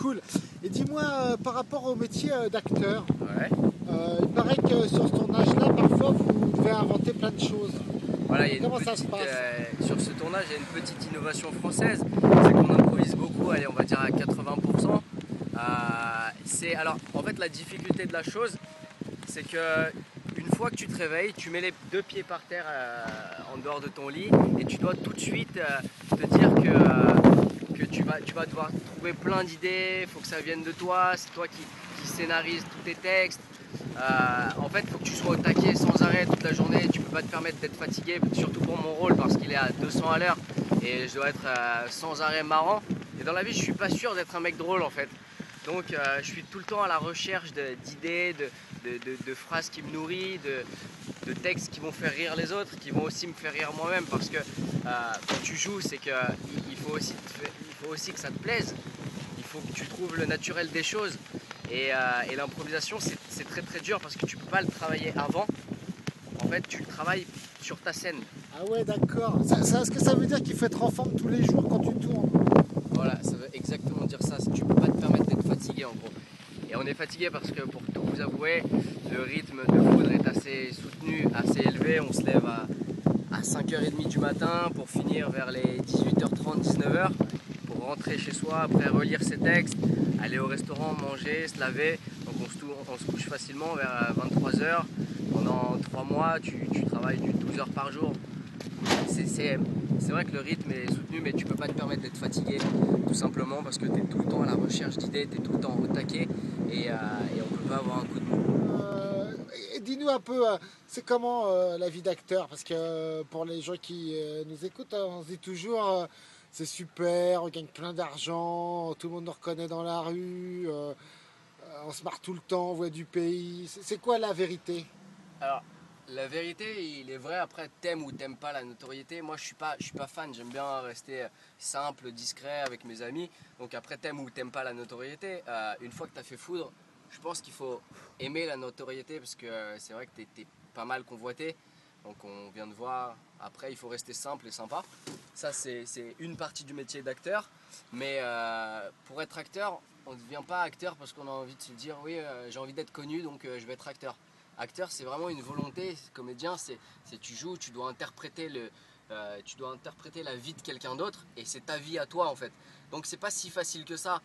cool. Et dis-moi, par rapport au métier d'acteur, Ouais. il paraît que sur ce tournage-là, parfois, vous devez inventer plein de choses. Voilà, il y a une Comment ça se petite, passe? sur ce tournage, il y a une petite innovation française, c'est qu'on improvise beaucoup, allez, on va dire à 80%. Alors, en fait, la difficulté de la chose, c'est que une fois que tu te réveilles, tu mets les deux pieds par terre en dehors de ton lit et tu dois tout de suite te dire que tu vas devoir trouver plein d'idées, il faut que ça vienne de toi, c'est toi qui scénarise tous tes textes. En fait, il faut que tu sois au taquet sans arrêt toute la journée. Tu peux pas te permettre d'être fatigué, surtout pour mon rôle parce qu'il est à 200 à l'heure et je dois être sans arrêt marrant. Et dans la vie, je suis pas sûr d'être un mec drôle en fait. Donc, je suis tout le temps à la recherche d'idées, de phrases qui me nourrissent, de textes qui vont faire rire les autres, qui vont aussi me faire rire moi-même parce que quand tu joues, c'est que il faut aussi que ça te plaise. Il faut que tu trouves le naturel des choses. Et l'improvisation, c'est très très dur parce que tu peux pas le travailler avant. En fait, tu le travailles sur ta scène. Ah ouais, d'accord. Est-ce que ça veut dire qu'il faut être en forme tous les jours quand tu tournes? Voilà, ça veut exactement dire ça. Tu peux pas te permettre d'être fatigué en gros. Et on est fatigué parce que pour tout vous avouer, le rythme de foudre est assez soutenu, assez élevé. On se lève à 5h30 du matin pour finir vers les 18h30, 19h, pour rentrer chez soi, après relire ses textes, aller au restaurant, manger, se laver. Donc on se couche facilement vers 23h. Pendant 3 mois, tu travailles du 12 heures par jour. C'est vrai que le rythme est soutenu, mais tu peux pas te permettre d'être fatigué, tout simplement parce que tu es tout le temps à la recherche d'idées, tu es tout le temps au taquet et on peut pas avoir un coup de mou. Euh, et dis-nous un peu, c'est comment la vie d'acteur? Parce que pour les gens qui nous écoutent, on se dit toujours, c'est super, on gagne plein d'argent, tout le monde nous reconnaît dans la rue, on se marre tout le temps, on voit du pays. C'est quoi la vérité? Alors, la vérité, il est vrai, après, t'aimes ou t'aimes pas la notoriété. Moi, je suis pas fan, j'aime bien rester simple, discret avec mes amis. Donc après, t'aimes ou t'aimes pas la notoriété. Une fois que t'as fait foudre, je pense qu'il faut aimer la notoriété parce que c'est vrai que t'es pas mal convoité. Donc on vient de voir, après, il faut rester simple et sympa. Ça, c'est une partie du métier d'acteur. Mais pour être acteur, on ne devient pas acteur parce qu'on a envie de se dire, oui, j'ai envie d'être connu, donc je vais être acteur. Acteur, c'est vraiment une volonté. Comédien, c'est tu joues, tu dois interpréter la vie de quelqu'un d'autre et c'est ta vie à toi en fait. Donc c'est pas si facile que ça.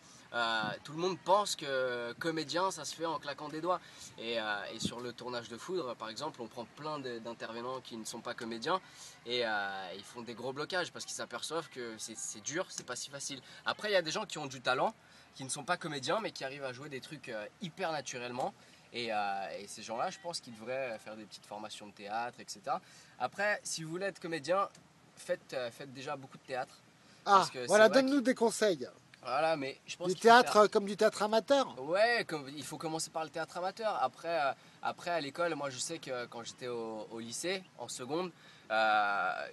Tout le monde pense que comédien, ça se fait en claquant des doigts. Et sur le tournage de Foudre, par exemple, on prend plein d'intervenants qui ne sont pas comédiens et ils font des gros blocages parce qu'ils s'aperçoivent que c'est dur, c'est pas si facile. Après, il y a des gens qui ont du talent, qui ne sont pas comédiens mais qui arrivent à jouer des trucs hyper naturellement. Et ces gens-là, je pense qu'ils devraient faire des petites formations de théâtre, etc. Après, si vous voulez être comédien, faites déjà beaucoup de théâtre. Parce Ah, que c'est voilà, vrai que. donne-nous des conseils. Voilà, mais je pense Du qu'il faut faire. théâtre comme du théâtre amateur? Ouais, il faut commencer par le théâtre amateur. Après à l'école, moi je sais que quand j'étais au lycée, en seconde,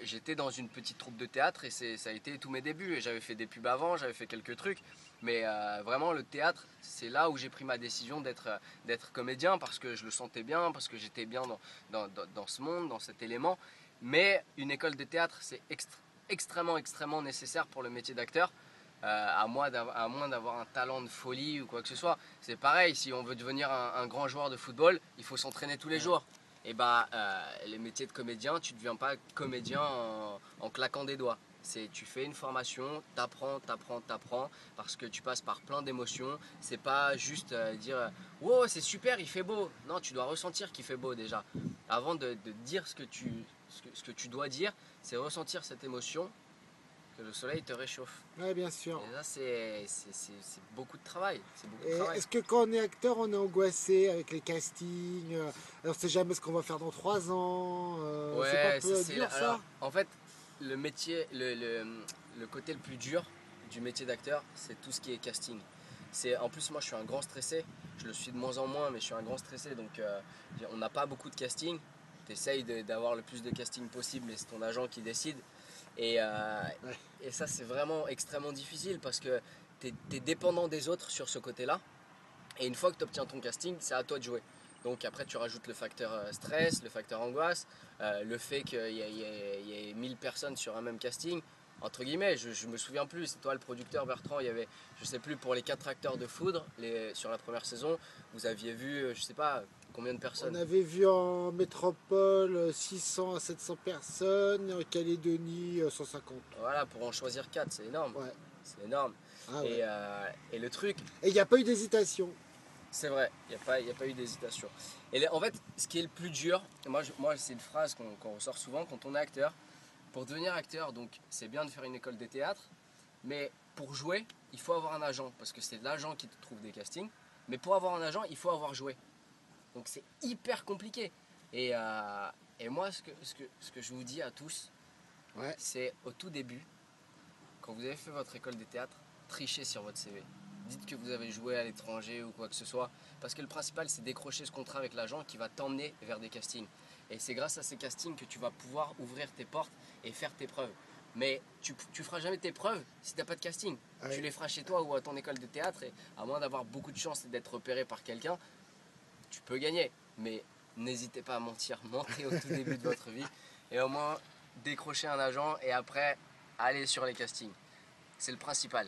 j'étais dans une petite troupe de théâtre et ça a été tous mes débuts. Et j'avais fait des pubs avant, j'avais fait quelques trucs. Mais vraiment, le théâtre, c'est là où j'ai pris ma décision d'être comédien parce que je le sentais bien, parce que j'étais bien dans ce monde, dans cet élément. Mais une école de théâtre, c'est extrêmement, extrêmement nécessaire pour le métier d'acteur. À moins d'avoir un talent de folie ou quoi que ce soit. C'est pareil, si on veut devenir un grand joueur de football, il faut s'entraîner tous les Ouais. jours. Et bah, les métiers de comédien, tu ne deviens pas comédien en claquant des doigts. Tu fais une formation, t'apprends, parce que tu passes par plein d'émotions. C'est pas juste dire wow, c'est super, il fait beau. Non, tu dois ressentir qu'il fait beau déjà. Avant de dire ce que tu dois dire, c'est ressentir cette émotion, que le soleil te réchauffe. Ouais, bien sûr. Et ça, c'est beaucoup de travail. C'est beaucoup de Et travail. est-ce que quand on est acteur, on est angoissé avec les castings? On sait jamais ce qu'on va faire dans 3 ans. C'est pas un Ouais, peu dur alors, ça? en fait, le métier, le côté le plus dur du métier d'acteur, c'est tout ce qui est casting. En plus, moi, je suis un grand stressé. Je le suis de moins en moins, mais je suis un grand stressé. Donc, on n'a pas beaucoup de casting. Tu essayes d'avoir le plus de casting possible, mais c'est ton agent qui décide. Et, euh, Ouais. et ça, c'est vraiment extrêmement difficile parce que tu es dépendant des autres sur ce côté-là. Et une fois que tu obtiens ton casting, c'est à toi de jouer. Donc après, tu rajoutes le facteur stress, le facteur angoisse, le fait qu'il y ait 1000 personnes sur un même casting. entre guillemets, je me souviens plus, c'est toi le producteur Bertrand, il y avait, je sais plus, pour les 4 acteurs de foudre, sur la première saison, vous aviez vu, je sais pas, combien de On personnes? avait vu en métropole 600 à 700 personnes, en Calédonie 150. Voilà, pour en choisir 4, c'est énorme. Ouais. C'est énorme. Ah ouais. Et le truc, Et il n'y a pas eu d'hésitation. c'est vrai, il y a pas eu d'hésitation. En fait, ce qui est le plus dur, moi c'est une phrase qu'on ressort souvent quand on est acteur. Pour devenir acteur, donc c'est bien de faire une école de théâtre, mais pour jouer, il faut avoir un agent, parce que c'est l'agent qui te trouve des castings. Mais pour avoir un agent, il faut avoir joué. Donc c'est hyper compliqué. Et, euh, et moi, ce que je vous dis à tous, Ouais. c'est au tout début, quand vous avez fait votre école de théâtre, trichez sur votre CV. Dites que vous avez joué à l'étranger ou quoi que ce soit. Parce que le principal, c'est décrocher ce contrat avec l'agent qui va t'emmener vers des castings. Et c'est grâce à ces castings que tu vas pouvoir ouvrir tes portes et faire tes preuves. Mais tu feras jamais tes preuves si tu n'as pas de casting. Ouais. Tu les feras chez toi ou à ton école de théâtre. Et à moins d'avoir beaucoup de chance et d'être repéré par quelqu'un, tu peux gagner. Mais n'hésitez pas à mentir. Mentez au tout début de votre vie. Et au moins décrocher un agent et après aller sur les castings. C'est le principal.